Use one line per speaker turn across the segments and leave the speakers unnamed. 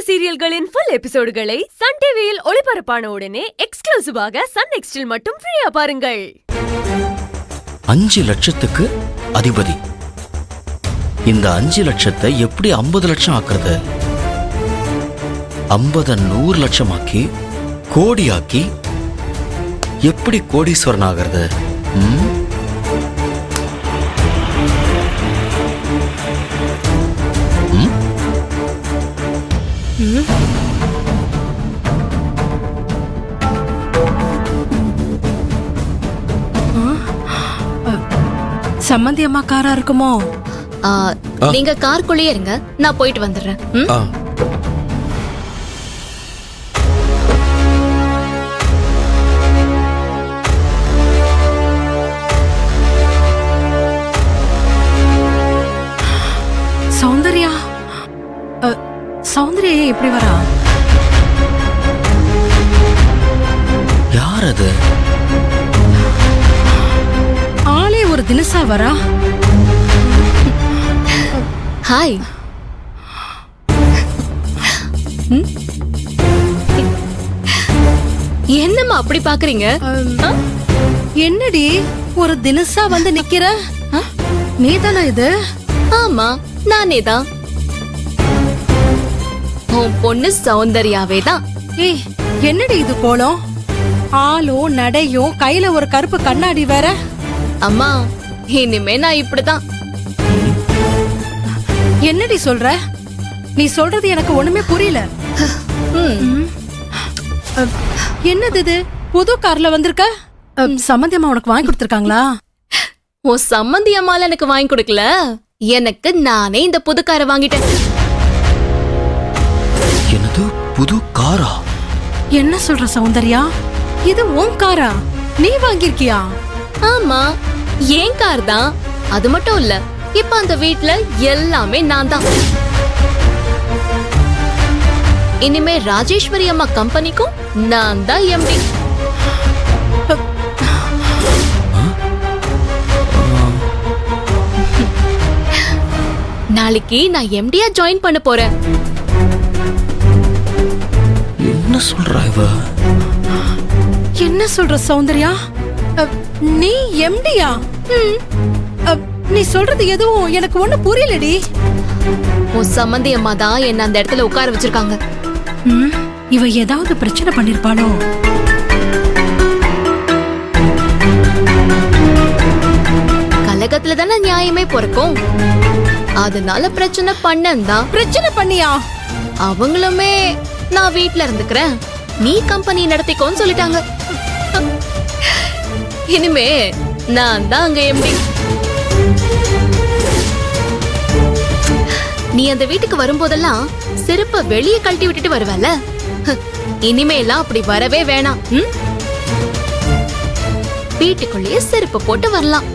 சீரியல்களின் full எபிசோடுகளை Sun டிவியில் ஒளிபரப்பான உடனே எக்ஸ்க்ளூசிவாக சன் நெக்ஸ்டில் மட்டும் ஃப்ரீயா பாருங்கள்.
5 லட்சத்துக்கு அதிபதி. இந்த 5 லட்சத்தை எப்படி 50 லட்சம் ஆக்குறது? 50 100 லட்சம் ஆக்கி கோடியாக்கி எப்படி கோடீஸ்வரன் ஆகிறது?
சம்மந்தி அம்மா காரா இருக்குமோ?
நீங்க காருக்குள்ளேயே இருங்க, நான் போயிட்டு வந்துடுறேன்.
சௌந்தர்யா சௌந்தர்யா எப்படி வரா?
யார் அது?
ஆளே ஒரு தினசா வரா.
ஹாய். என்னம்மா அப்படி பாக்குறீங்க?
என்னடி ஒரு தினசா வந்து நிக்கிற? நீதானா இது?
ஆமா, நானே தான். உன் பொண்ணு சௌந்தர்யாவே தான்.
ஏய், என்னடி இது கோலம்? ஆளும் நடையும், கையில ஒரு கருப்பு கண்ணாடி வேற.
அம்மா, இனிமே நான் இப்படிதான்.
என்னடி சொல்ற? நீ சொல்றது எனக்கு ஒண்ணுமே புரியல. என்னது இது? புது கார்ல வந்திருக்க? சம்மந்தி அம்மா உனக்கு வாங்கி கொடுத்திருக்காங்களா?
உன் சம்மந்தி அம்மால எனக்கு வாங்கி கொடுக்கல, எனக்கு நானே இந்த புது காரை வாங்கிட்டேன்.
என்னது, புது காரா?
என்ன சொல்ற சௌந்தர்யா? இது உன் காரா? நீ வாங்கிருக்கியா?
ஆமா, ஏன் கார் தான். அது மட்டும் இல்ல, இப்ப அந்த வீட்ல எல்லாமே நான் தான். இனிமே ராஜேஸ்வரி அம்மா கம்பெனிக்கும் நான் தான் எம்டி. நாளைக்கு நான் எம்டியா ஜாயின் பண்ண போறேன்.
என்ன சொல்றா இவ?
என்ன சொல்ற சௌந்தர்யா? நீ எம்டியா? நீ சொல்றது எதுவும் எனக்கு ஒண்ணு புரியலடி.
உன் சம்மந்தி அம்மா தான் என்ன அந்த இடத்துல உட்கார வச்சிருக்காங்க.
இவ ஏதாவது பிரச்சனை பண்ணிருப்பாளோ?
கலகத்துல தானே நியாயமே பிறக்கும். அதனால பிரச்சனை பண்ணந்தான்.
பிரச்சனை பண்ணியா?
அவங்களுமே நான் வீட்ல இருந்துக்கிறேன், நீ கம்பெனி நடத்திக்கோன்னு சொல்லிட்டாங்க. இனிமே நான் தான் அங்க எம்டி. நீ அந்த வீட்டுக்கு வரும்போதெல்லாம் செருப்ப வெளியே கழட்டி விட்டுட்டு வருவல, இனிமேலாம் அப்படி வரவே வேணாம். வீட்டுக்குள்ளேயே செருப்பு போட்டு வரலாம்.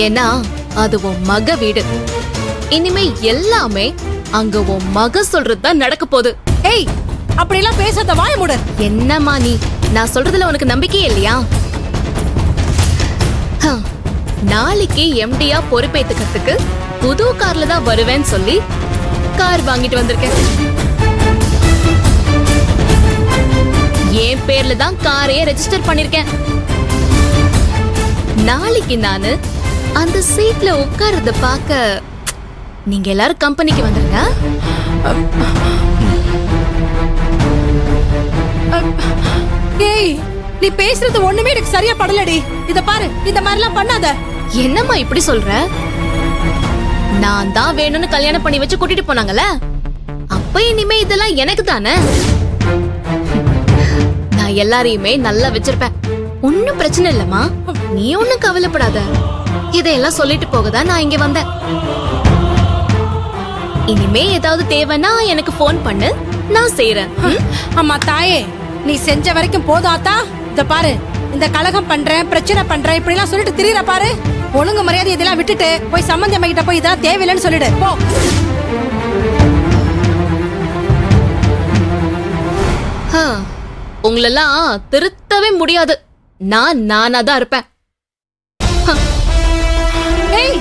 ஏன்னா அது உன் மக வீடு. இனிமே எல்லாமே அங்க உன் மக சொல்றதுதான் நடக்க போகுது.
ஏய், அப்படிலாம் பேசாத, வாய மூடு.
என்னம்மா நீ? நான் சொல்றதுல உனக்கு நம்பிக்கையே இல்லையா? நாளைக்கு எம்டியா பொறுப்பேத்துக்கிறதுக்கு புது கார்ல தான் வருவேன்னு சொல்லி கார் வாங்கிட்டு வந்திருக்கேன். என் பேர்ல தான் காரையே ரெஜிஸ்டர் பண்ணிருக்கேன். நாளைக்கு நானு அந்த சீட்ல உட்கார்றத பார்க்க நீங்க எல்லாரும் கம்பெனிக்கு வந்துருங்க.
ஏய், நீ பேசுறது ஒண்ணுமே எனக்கு சரியா படலடி. இத பாரு, இந்த மாதிரிலாம் பண்ணாத.
என்னம்மா இப்படி சொல்ற? நான் தான் வேணும்னு கல்யாணம் பண்ணி வச்சு கூட்டிட்டு போனாங்கல்ல, அப்ப இனிமே இதெல்லாம் எனக்கு தானே. நான் எல்லாரையுமே நல்லா வச்சிருப்பேன், ஒன்னும் பிரச்சனை இல்லம்மா. நீ ஒன்னும் கவலைப்படாத. இதையெல்லாம் சொல்லிட்டு போகதான் நான் இங்க வந்தேன். இனிமே ஏதாவது தேவைன்னா எனக்கு போன் பண்ணு, நான் செய்யறேன்.
அம்மா தாயே, நீ செஞ்ச வரைக்கும் போதும் ஆத்தா. இத பாரு, இந்த கலகம் பண்றேன், பிரச்சனை பண்றேன், இப்படி எல்லாம் சொல்லிட்டு திரியற பாரு. ஒழுங்கு மரியாதை இதெல்லாம் விட்டுட்டு போய் சம்பந்தி அம்மா கிட்ட போய் இதெல்லாம் தேவையில்லைன்னு சொல்லிடு போ.
உங்களெல்லாம் திருத்தவே முடியாது. நான் நானா தான் இருப்பேன்.
ஏய்,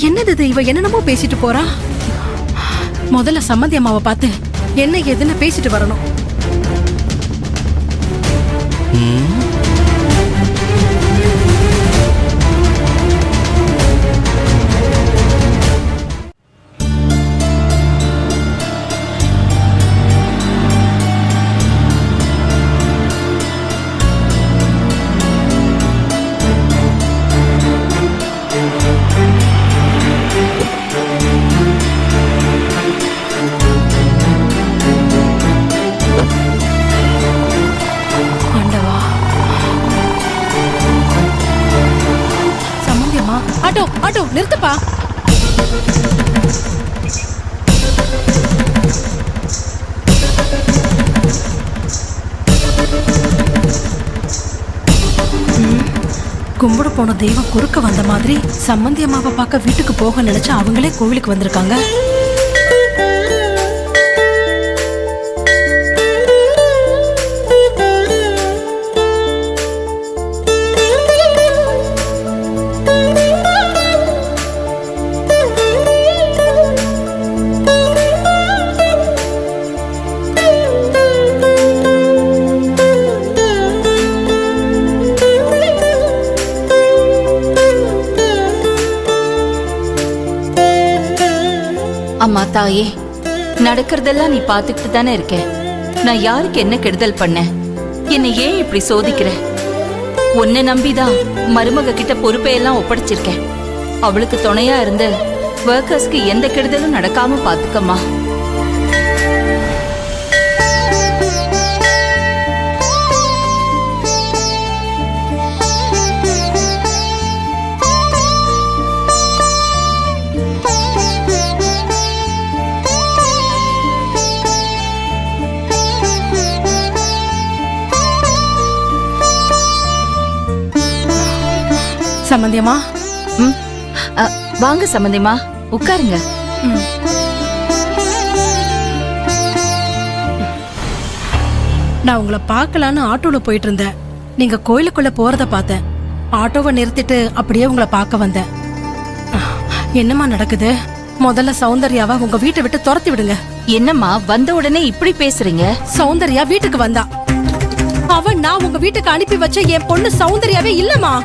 என்னது இது? இவ என்னென்னமோ பேசிட்டு போறா. முதல்ல சம்மந்தி அம்மாவை பார்த்து என்ன ஏதுன்னு பேசிட்டு வரணும். ஆண்டவா. சம்மந்தி அம்மா, ஆட்டோ ஆட்டோ நிறுத்துப்பா. கும்பிட போன தெய்வம் குறுக்க வந்த மாதிரி சம்மந்தி அம்மாவை பார்க்க வீட்டுக்கு போக நினைச்சு அவங்களே கோவிலுக்கு வந்திருக்காங்க.
அம்மா தாயே, நடக்கிறதெல்லாம் நீ பாத்துக்கிட்டு தானே இருக்க. நான் யாருக்கு என்ன கெடுதல் பண்ணேன்? என்னை ஏன் இப்படி சோதிக்கிற? உன்னை நம்பிதான் மருமக கிட்ட பொறுப்பையெல்லாம் ஒப்படைச்சிருக்கேன். அவளுக்கு துணையா இருந்து ஒர்க்கர்ஸ்க்கு எந்த கெடுதலும் நடக்காம பாத்துக்கம்மா.
சம்மந்தியம்மா.
வாங்க சம்பந்தியம்மா, உட்காருங்க.
நான் உங்களை பார்க்கலான்னு ஆட்டோல போயிட்டு இருந்தேன். நீங்க கோயிலுக்குள்ள போறத பார்த்தேன். ஆட்டோவை நிறுத்திட்டு அப்படியே உங்களை பார்க்க வந்தேன். என்னம்மா நடக்குது? முதல்ல சௌந்தர்யாவை உங்க வீட்டை விட்டு துரத்தி விடுங்க.
என்னம்மா வந்த உடனே இப்படி பேசுறீங்க?
சௌந்தர்யா வீட்டுக்கு வந்தா. அவன் நான் உங்க வீட்டுக்கு அனுப்பி வச்ச என் பொண்ணு சௌந்தர்யாவே இல்லம்மா.